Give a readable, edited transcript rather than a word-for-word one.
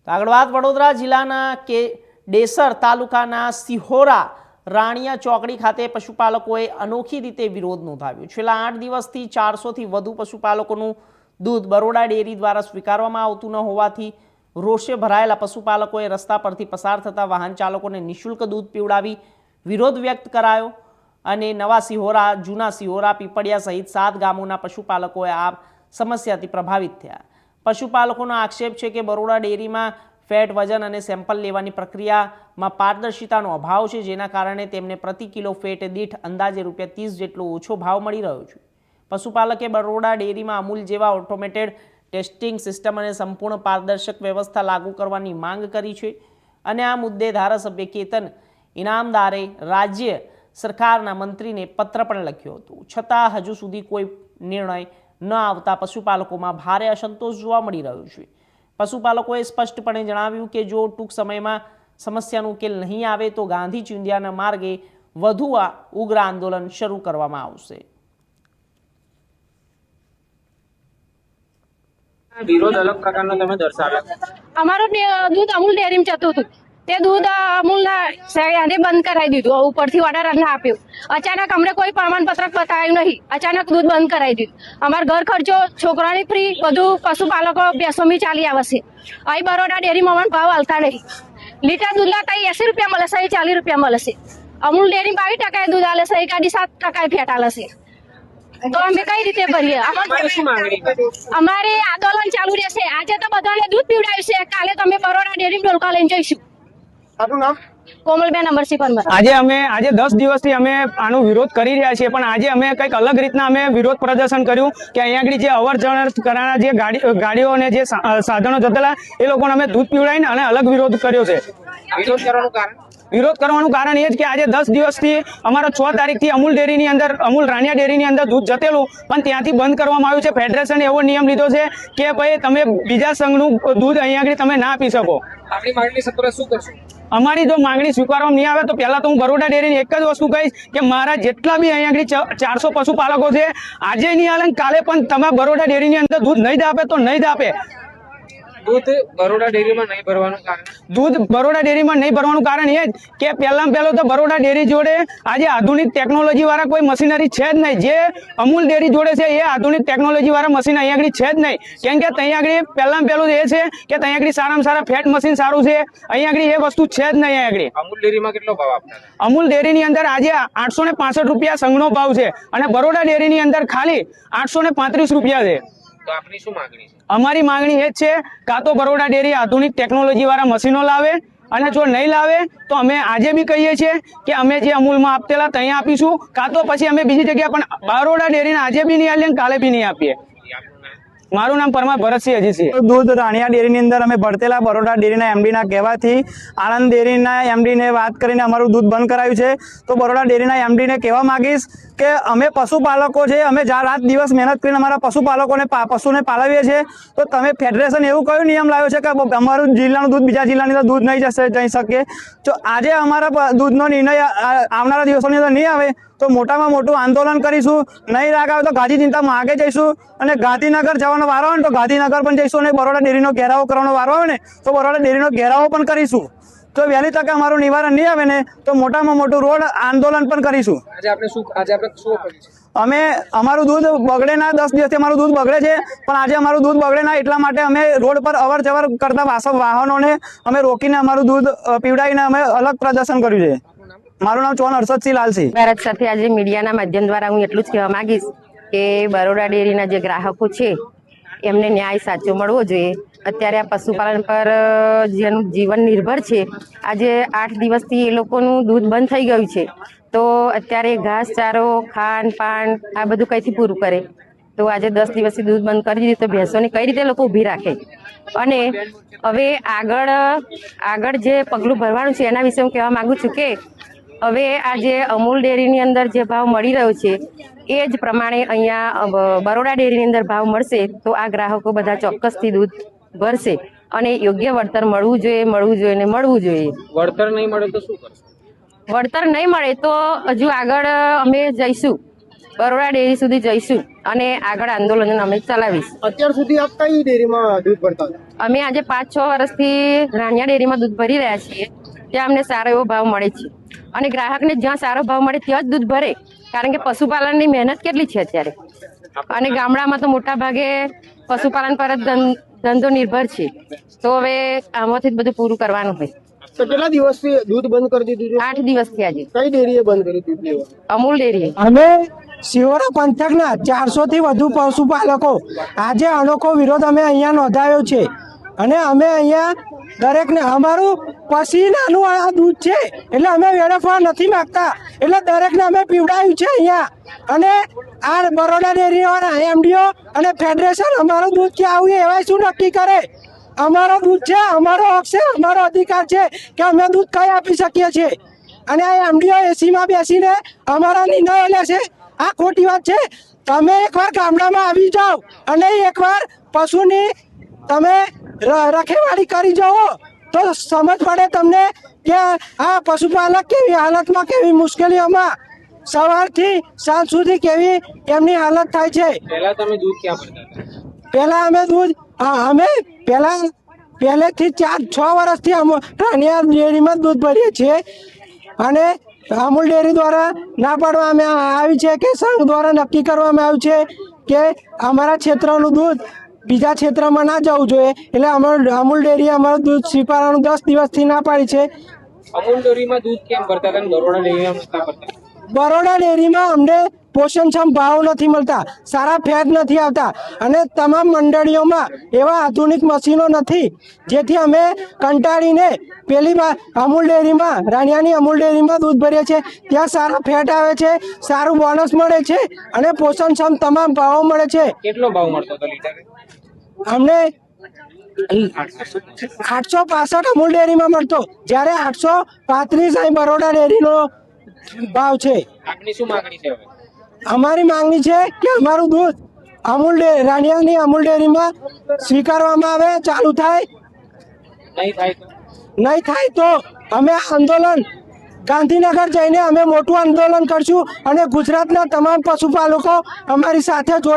તો આગળ વાત વડોદરા જિલ્લાના ડેસર તાલુકાના સિહોરા રાણિયા ચોકડી ખાતે પશુપાલકોએ અનોખી રીતે વિરોધ નોંધાવ્યો। છેલ્લા 8 દિવસથી 400થી વધુ પશુપાલકોનું દૂધ બરોડા ડેરી દ્વારા સ્વીકારવામાં આવતું ન હોવાથી રોષે ભરાયેલા પશુપાલકોએ રસ્તા પરથી પસાર થતા વાહન ચાલકોને નિઃશુલ્ક દૂધ પીવડાવી વિરોધ વ્યક્ત કરાયો અને નવા સિહોરા, જૂના સિહોરા, પીપળિયા સહિત 7 ગામોના પશુપાલકોએ આ સમસ્યાથી પ્રભાવિત થયા। પશુપાલકોનો આક્ષેપ છે કે બરોડા ડેરીમાં ફેટ, વજન અને સેમ્પલ લેવાની પ્રક્રિયામાં પારદર્શિતાનો અભાવ છે, જેના કારણે તેમને પ્રતિ કિલો ફેટ દીઠ અંદાજે ₹30 જેટલો ઓછો ભાવ મળી રહ્યો છે। પશુપાલકે બરોડા ડેરીમાં અમૂલ જેવા ઓટોમેટેડ ટેસ્ટિંગ સિસ્ટમ અને સંપૂર્ણ પારદર્શક વ્યવસ્થા લાગુ કરવાની માંગ કરી છે અને આ મુદ્દે ધારાસભ્ય કેતન ઇનામદારે રાજ્ય સરકારના મંત્રીને પત્ર પણ લખ્યો હતો, છતાં હજુ સુધી કોઈ નિર્ણય ન આવતા પશુપાલકોમાં ભારે અસંતોષ જોવા મળી રહ્યો છે। પશુપાલકોએ સ્પષ્ટપણે જણાવ્યું કે જો ટૂંક સમયમાં સમસ્યાનો ઉકેલ નહીં આવે તો ગાંધી ચિંધ્યાના માર્ગે વધુ ઉગ્ર આંદોલન શરૂ કરવામાં આવશે। વિરોધ અલગ પ્રકારનો તમે દર્શાવ્યો। અમારું દૂધ અમૂલ ડેરીમાં જતું હતું, તે દૂધ અમૂલના યાદે બંધ કરાવી દીધું, ઉપરથી ઓર્ડર ના આપ્યો। અચાનક અમને કોઈ પ્રમાણપત્ર બતાવ્યું નહીં, અચાનક દૂધ બંધ કરાવી દીધું। અમારો ઘર ખર્ચો, છોકરાની ફ્રી, બધું પશુપાલકો બેસોમી ચાલી આવશે। અહીં બરોડા ડેરીમાં અમને ભાવ હાલતા નહીં। લીટર દૂધના કઈ 80 રૂપિયા મળે છે, 40 રૂપિયા મળે છે। અમૂલ ડેરી 22% દૂધ આલે છે, ગાડી 7% ફેટ આલે છે, તો અમે કઈ રીતે ભરીએ? અમારે આંદોલન ચાલુ રહેશે। આજે તો બધાને દૂધ પીવડાવ્યું છે, કાલે તમે બરોડા ડેરી ડોલકા લઈને જઈશું। આપનું નામ? કોમલબેન અમરસિંહ પરમાર। આજે 10 દિવસથી અમે આનો વિરોધ કરી રહ્યા છીએ, પણ આજે અમે કંઈક અલગ રીતના અમે વિરોધ પ્રદર્શન કર્યું કે અહીંયા આગળ જે અવર જવર કરવાના જે ગાડીઓ અને જે સાધનો જતેલા એ લોકોને અમે દૂધ પીવડાવીને અને અલગ વિરોધ કર્યો છે। વિરોધ કરવાનું કારણ એ જ કે આજે 10 દિવસથી અમારા 6 તારીખથી અમૂલ ડેરીની અંદર, અમૂલ રાણિયા ડેરીની અંદર દૂધ જતેલું પણ ત્યાંથી બંધ કરવામાં આવ્યું છે। ફેડરેશને એવો નિયમ લીધો છે કે ભાઈ તમે બીજા સંઘનું દૂધ અહીંયા આગળ તમે ના આપી શકો। આપણી માંગણી સત્વરે શું કરશું? અમારી જો માંગણી સ્વીકારવામાં નહીં આવે તો પહેલા તો હું બરોડા ડેરીની એક જ વસ્તુ કહીશ કે મારા જેટલા બી અહીંયા આગળ 400 પશુપાલકો છે, આજે નહીં હાલે કાલે પણ તમે બરોડા ડેરીની અંદર દૂધ નહીં જ આપે તો નહીં જ આપે। દૂધ બરોડા ડેરીમાં નહીં ભરવાનું કારણ? દૂધ બરોડા ડેરીમાં નહીં ભરવાનું કારણ એ જ કે પહેલામાં પહેલું તો બરોડા ડેરી જોડે આજે આધુનિક ટેકનોલોજી વાળા કોઈ મશીનરી છે જ નહીં। જે અમૂલ ડેરી જોડે છે એ આધુનિક ટેકનોલોજી વાળા મશીન અહીંયા આગળ છે જ નહીં, કેમ કે ત્યાં આગળ પહેલામાં પહેલું એ છે કે ત્યાં આગળ સારામાં સારા ફેટ મશીન સારું છે, અહીંયા આગળ એ વસ્તુ છે જ નહીં। અહીંયા આગળ અમૂલ ડેરીમાં કેટલો ભાવ આપતા? અમૂલ ડેરીની અંદર આજે 865 રૂપિયા સંઘનો ભાવ છે અને બરોડા ડેરીની અંદર ખાલી 835 રૂપિયા છે। તો આપની શું માંગણી છે? અમારી માંગણી એ જ છે કાં તો બરોડા ડેરી આધુનિક ટેકનોલોજી વાળા મશીનો લાવે, અને જો નહીં લાવે તો અમે આજે બી કહીએ છીએ કે અમે જે અમૂલમાં આપતેલા ત્યાં આપીશું, કાં તો પછી અમે બીજી જગ્યાએ પણ બરોડા ડેરીને આજે બી નહીં આપીએ કાલે બી નહીં આપીએ। મારું નામ પરમાર ભરતસિંહ અજીતસિંહ। દૂધ રાણિયા ડેરીની અંદર અમે ભરતેલા બરોડા ડેરીના એમડીના કહેવાથી આણંદ ડેરીના એમડીને વાત કરીને અમારું દૂધ બંધ કરાવ્યું છે। તો બરોડા ડેરીના એમડીને કહેવા માંગીશ કે અમે પશુપાલકો છે, અમે રાત દિવસ મહેનત કરીને અમારા પશુને પાલવીએ છીએ, તો તમે ફેડરેશન એવું કયો નિયમ લાવ્યો છે કે અમારું જિલ્લાનું દૂધ બીજા જિલ્લાની અંદર દૂધ નહીં જઈ શકે? તો આજે અમારા દૂધનો નિર્ણય આવનારા દિવસોની અંદર નહીં આવે તો મોટામાં મોટું આંદોલન કરીશું। નહીં રાગ આવે તો ગાંધી ચિંતામાં આગે જઈશું અને ગાંધીનગર જવાનો વારો આવે ને તો ગાંધીનગર પણ જઈશું અને બરોડા ડેરીનો ઘેરાવો કરવાનો વારો આવે ને તો બરોડા ડેરીનો ઘેરાવો પણ કરીશું। તો વહેલી તકે અમારું નિવારણ નહીં આવે ને તો મોટામાં મોટું રોડ આંદોલન પણ કરીશું। આજે આપણે શું કર્યું છે? અમે અમારું દૂધ બગડે ના, 10 દિવસથી અમારું દૂધ બગડે છે, પણ આજે અમારું દૂધ બગડે ના એટલા માટે અમે રોડ પર અવર જવર કરતા વાહનોને અમે રોકીને અમારું દૂધ પીવડાવીને અમે અલગ પ્રદર્શન કર્યું છે। મારું નામ ચૌહાણ હર્ષદસિંહ લાલસિંહ। ભારત સાથે આજે મીડિયાના માધ્યમ દ્વારા હું એટલું જ કહેવા માંગીશ કે બરોડા ડેરીના જે ગ્રાહકો છે એમને ન્યાય સાચો મળવો જોઈએ। અત્યારે આ પશુપાલન પર જેનું જીવન નિર્ભર છે, આજે 8 દિવસથી એ લોકોનું દૂધ બંધ થઈ ગયું છે, તો અત્યારે ઘાસ, ચારો, ખાંડ, પાન આ બધું કઈથી પૂરું કરે? તો આજે 10 દિવસથી દૂધ બંધ કરી દીધું તો ભેંસોને કઈ રીતે લોકો ઊભી રાખે? અને હવે આગળ જે પગલું ભરવાનું છે એના વિશે હું કહેવા માંગુ છું કે હવે આ જે અમૂલ ડેરીની અંદર જે ભાવ મળી રહ્યો છે એ જ પ્રમાણે અહીંયા બરોડા ડેરીની અંદર ભાવ મળશે તો આ ગ્રાહકો બધા ચોક્કસથી દૂધ ભરશે અને યોગ્ય વળતર મળવું જોઈએ। વળતર નહીં મળે તો શું કરશો? વળતર નહીં મળે તો હજુ આગળ અમે જઈશું। બરોડા ડેરી સુધી જઈશું અને આગળ આંદોલન અમે ચલાવીશું. અત્યાર સુધી આપ કઈ ડેરીમાં દૂધ ભરતા હતા? અમે આજે 5-6 વર્ષથી રાણિયા ડેરીમાં દૂધ ભરી રહ્યા છીએ. ત્યાં અમને સારો એવો ભાવ મળે છે અને ગ્રાહકને જ્યાં સારો ભાવ મળે ત્યાં જ દૂધ ભરે, કારણ કે પશુપાલનની મહેનત કેટલી છે અત્યારે, અને ગામડામાં તો મોટા ભાગે પશુપાલન પર જ ધંધો નિર્ભર છે. તો હવે આમાંથી જ બધું પૂરું કરવાનું હોય. તો કેટલા દિવસથી દૂધ બંધ કરી દીધું છે? 8 દિવસથી આજે કઈ ડેરીએ બંધ કર્યું દૂધ લેવાનું? અમૂલ ડેરી. અમે શિહોરા પંથકના 400 થી વધુ પશુપાલકો આજે અનોખો વિરોધ અમે અહીંયા નોંધાવ્યો છે અને અમે અહીંયા દરેકને અમારું પછી નાનું આ દૂધ છે એટલે અમે વેડફવા નથી માંગતા, એટલે દરેકને અમે પીવડાવ્યું છે અહીંયા. અને આ બરોડા ડેરીવાળા એમડીઓ અને ફેડરેશન અમારું દૂધ ક્યાં આવ્યું એવા શું નક્કી કરે? અમારો દૂધ છે, અમારો હક છે, અમારો અધિકાર છે કે અમે દૂધ કઈ આપી શકીએ છીએ. અને આ એમડીઓ એસીમાં બેસીને અમારા નિર્ણયો લે છે. આ ખોટી વાત છે. તમે એકવાર ગામડામાં આવી જાઓ અને એકવાર પશુની તમે રખેવાળી કરી જાઓ તો સમજ પડે તમને કે આ પશુપાલક કેવી હાલતમાં, કેવી મુશ્કેલીઓમાં સવારથી સાંજ સુધી કેવી એમની હાલત થાય છે. પહેલા તમે દૂધ ક્યાં ભરતા હતા? પહેલા અમે દૂધ અમે પહેલેથી 4-6 વર્ષથી રાણિયા ડેરીમાં દૂધ ભરીએ છીએ અને અમૂલ ડેરી દ્વારા ના પાડવામાં આવી છે કે સંઘ દ્વારા નક્કી કરવામાં આવ્યું છે કે અમારા ક્ષેત્રનું દૂધ બીજા ક્ષેત્રમાં ના જવું જોઈએ, એટલે અમૂલ ડેરી અમારું દૂધ સ્વીકારવાનું 10 દિવસથી ના પાડી છે. અમૂલ ડેરીમાં દૂધ કેમ ભરતા હતા અને બરોડા ડેરીમાં નતા ભરતા? બરોડા ડેરીમાં અમને પોષણક્ષમ ભાવ નથી મળતા, સારા ફેટ નથી આવતા અને તમામ મંડળીઓમાં એવા આધુનિક મશીનો નથી, જેથી અમે કંટાળીને પેલી અમૂલ ડેરીમાં, રાણિયાની અમૂલ ડેરીમાં દૂધ ભરીએ છીએ. ત્યાં સારા ફેટ આવે છે, સારું બોનસ મળે છે અને પોષણક્ષમ તમામ ભાવો મળે છે. કેટલો ભાવ મળતો હતો લીટરે? અમને 865 અમૂલ ડેરીમાં મળતો, જ્યારે 835 અહીં બરોડા ડેરીનો ભાવ છે. આપની શું માંગણી છે હવે? અમારી માંગણી છે કે અમારું દૂધ રાણિયાની અમૂલ ડેરીમાં સ્વીકારવામાં આવે, ચાલુ થાય. નહીં થાય તો અમે આંદોલન ગાંધીનગર જઈને અમે મોટું આંદોલન કરશું અને ગુજરાતના તમામ પશુપાલકો અમારી સાથે જોડાય.